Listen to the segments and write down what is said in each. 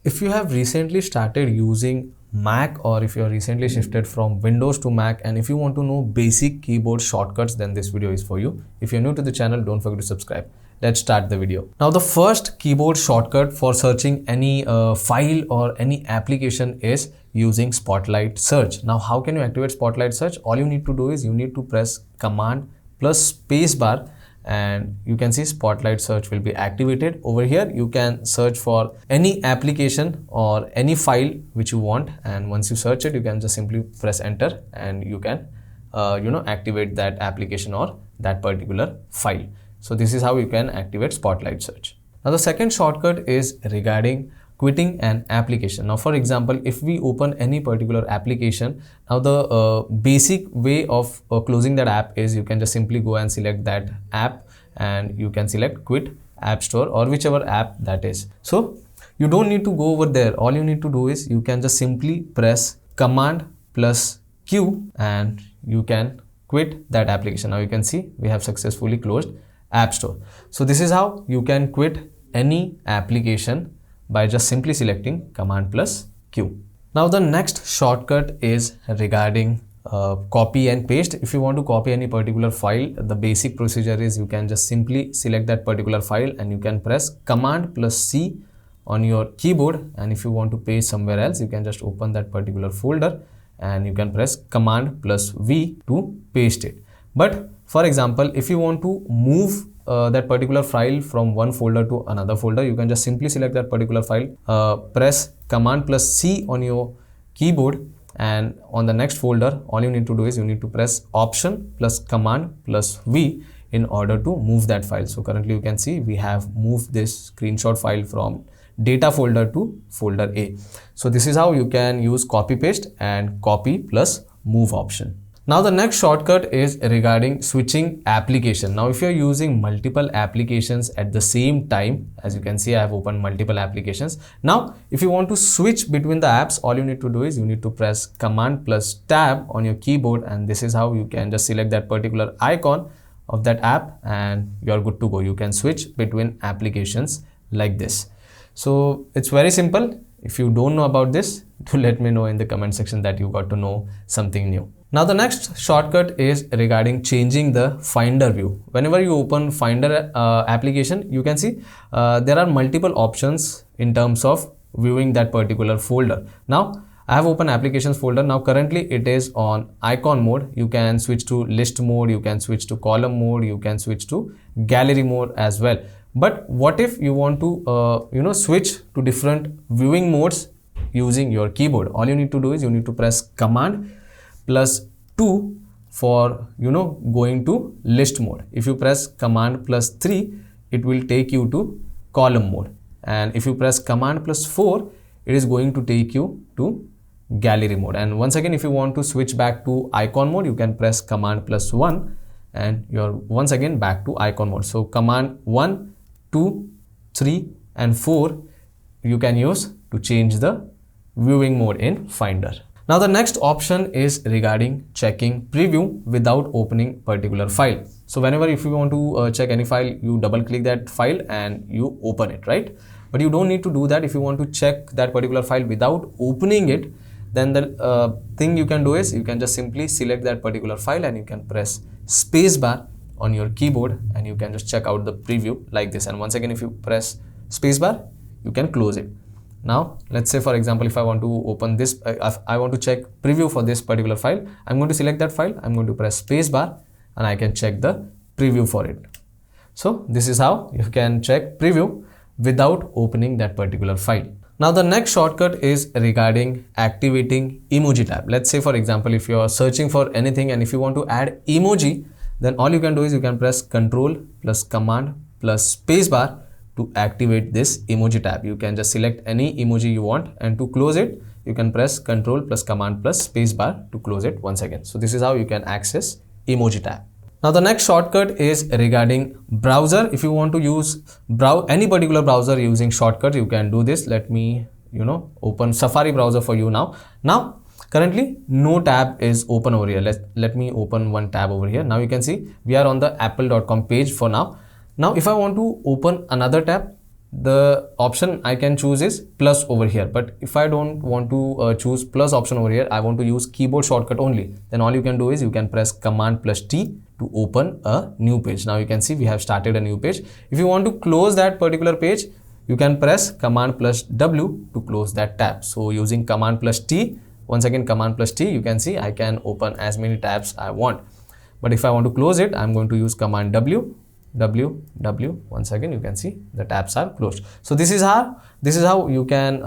If you have recently started using Mac, or if you are recently shifted from Windows to Mac, and if you want to know basic keyboard shortcuts, then this video is for you. If you're new to the channel, don't forget to subscribe. Let's start the video. Now, the first keyboard shortcut for searching any file or any application is using Spotlight Search. Now, how can you activate Spotlight Search? All you need to do is you need to press Command plus Spacebar, and you can see Spotlight Search will be activated. Over here you can search for any application or any file which you want, and once you search it, you can just simply press enter and you can activate that application or that particular file. So this is how you can activate Spotlight Search. Now the second shortcut is regarding quitting an application. Now for example, if we open any particular application, now the basic way of closing that app is you can just simply go and select that app and you can select quit app store or whichever app that is. So you don't need to go over there. All you need to do is you can just simply press Command plus Q and you can quit that application. Now you can see we have successfully closed App Store. So this is how you can quit any application by just simply selecting Command plus Q. Now the next shortcut is regarding copy and paste. If you want to copy any particular file, the basic procedure is you can just simply select that particular file and you can press Command plus C on your keyboard, and if you want to paste somewhere else, you can just open that particular folder and you can press Command plus V to paste it. But for example, if you want to move that particular file from one folder to another folder, you can just simply select that particular file, press Command plus C on your keyboard, and on the next folder, all you need to do is you need to press Option plus Command plus V in order to move that file. So currently you can see we have moved this screenshot file from data folder to folder A. So this is how you can use copy paste and copy plus move option. Now the next shortcut is regarding switching application. Now if you're using multiple applications at the same time, as you can see I have opened multiple applications. Now if you want to switch between the apps, all you need to do is you need to press Command plus Tab on your keyboard, and this is how you can just select that particular icon of that app and you're good to go. You can switch between applications like this. So it's very simple. If you don't know about this, do let me know in the comment section that you got to know something new. Now the next shortcut is regarding changing the Finder view. Whenever you open Finder application, you can see there are multiple options in terms of viewing that particular folder. Now I have opened applications folder. Now currently it is on icon mode. You can switch to list mode, you can switch to column mode, you can switch to gallery mode as well. But what if you want to switch to different viewing modes using your keyboard? All you need to do is you need to press Command plus 2 for going to list mode. If you press Command plus 3, it will take you to column mode, and if you press Command plus 4, it is going to take you to gallery mode. And once again, if you want to switch back to icon mode, you can press Command plus 1 and you're once again back to icon mode. So Command 1, 2, 3 and 4 you can use to change the viewing mode in Finder. Now the next option is regarding checking preview without opening particular file. So whenever if you want to check any file, you double click that file and you open it, right? But you don't need to do that. If you want to check that particular file without opening it, then the thing you can do is you can just simply select that particular file and you can press spacebar on your keyboard and you can just check out the preview like this. And once again, if you press spacebar, you can close it. Now let's say for example, if I want to open this, I want to check preview for this particular file, I'm going to select that file, I'm going to press spacebar and I can check the preview for it. So this is how you can check preview without opening that particular file. Now the next shortcut is regarding activating emoji tab. Let's say for example, if you are searching for anything and if you want to add emoji, then all you can do is you can press Control plus Command plus spacebar to activate this emoji tab. You can just select any emoji you want, and to close it, you can press Control plus Command plus spacebar to close it once again. So this is how you can access emoji tab. Now the next shortcut is regarding browser. If you want to use any particular browser using shortcut, you can do this. Let me open Safari browser for you now. Now currently no tab is open over here. Let me open one tab over here. Now you can see we are on the apple.com page for now. Now if I want to open another tab, the option I can choose is plus over here. But if I don't want to choose plus option over here, I want to use keyboard shortcut only, then all you can do is you can press Command plus T to open a new page. Now you can see we have started a new page. If you want to close that particular page, you can press Command plus W to close that tab. So using Command plus T, once again Command plus T, you can see I can open as many tabs I want. But if I want to close it, I'm going to use Command W. Once again you can see the tabs are closed. So this is how you can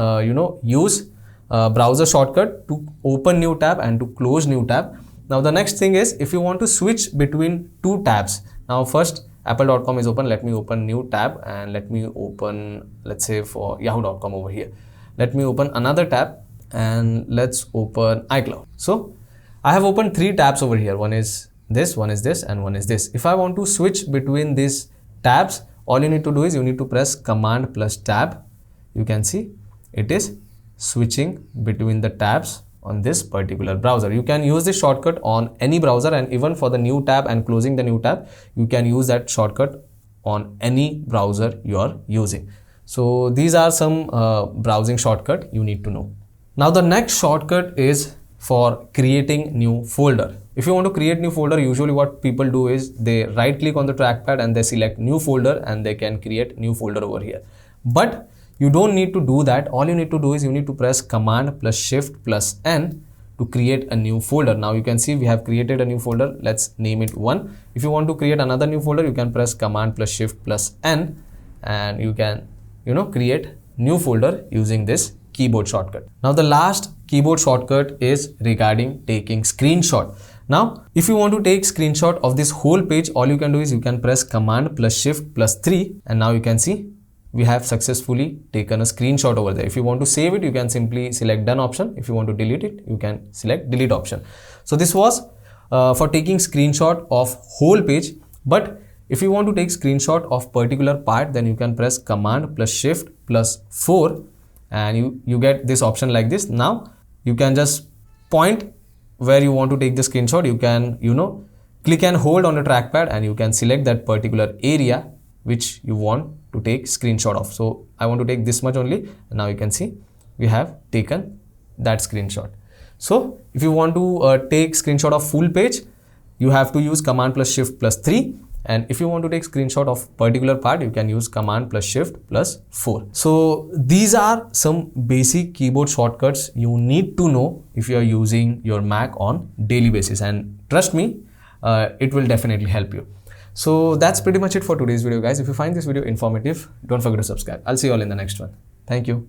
use browser shortcut to open new tab and to close new tab. Now the next thing is, if you want to switch between two tabs. Now first apple.com is open. Let me open new tab and let me open, let's say for yahoo.com over here. Let me open another tab and let's open iCloud. So I have opened three tabs over here. One is this, one is this, and one is this. If I want to switch between these tabs, all you need to do is you need to press Command plus Tab. You can see it is switching between the tabs on this particular browser. You can use this shortcut on any browser, and even for the new tab and closing the new tab, you can use that shortcut on any browser you are using. So these are some browsing shortcut you need to know. Now the next shortcut is for creating new folder. If you want to create new folder, usually what people do is they right click on the trackpad and they select new folder and they can create new folder over here. But you don't need to do that. All you need to do is you need to press Command plus Shift plus N to create a new folder. Now you can see we have created a new folder. Let's name it 1. If you want to create another new folder, you can press Command plus Shift plus N and you can create new folder using this keyboard shortcut. Now the last keyboard shortcut is regarding taking screenshot. Now if you want to take screenshot of this whole page, all you can do is you can press Command plus Shift plus 3 and now you can see we have successfully taken a screenshot over there. If you want to save it, you can simply select done option. If you want to delete it, you can select delete option. So this was for taking screenshot of whole page. But if you want to take screenshot of particular part, then you can press Command plus Shift plus 4 and you get this option like this. Now you can just point where you want to take the screenshot. You can click and hold on the trackpad and you can select that particular area which you want to take screenshot of. So I want to take this much only, and now you can see we have taken that screenshot. So if you want to take screenshot of full page, you have to use Command plus Shift plus 3, and if you want to take screenshot of particular part, you can use Command plus Shift plus 4. So these are some basic keyboard shortcuts you need to know if you are using your Mac on daily basis, and trust me, it will definitely help you. So that's pretty much it for today's video, guys. If you find this video informative, don't forget to subscribe. I'll see you all in the next one. Thank you.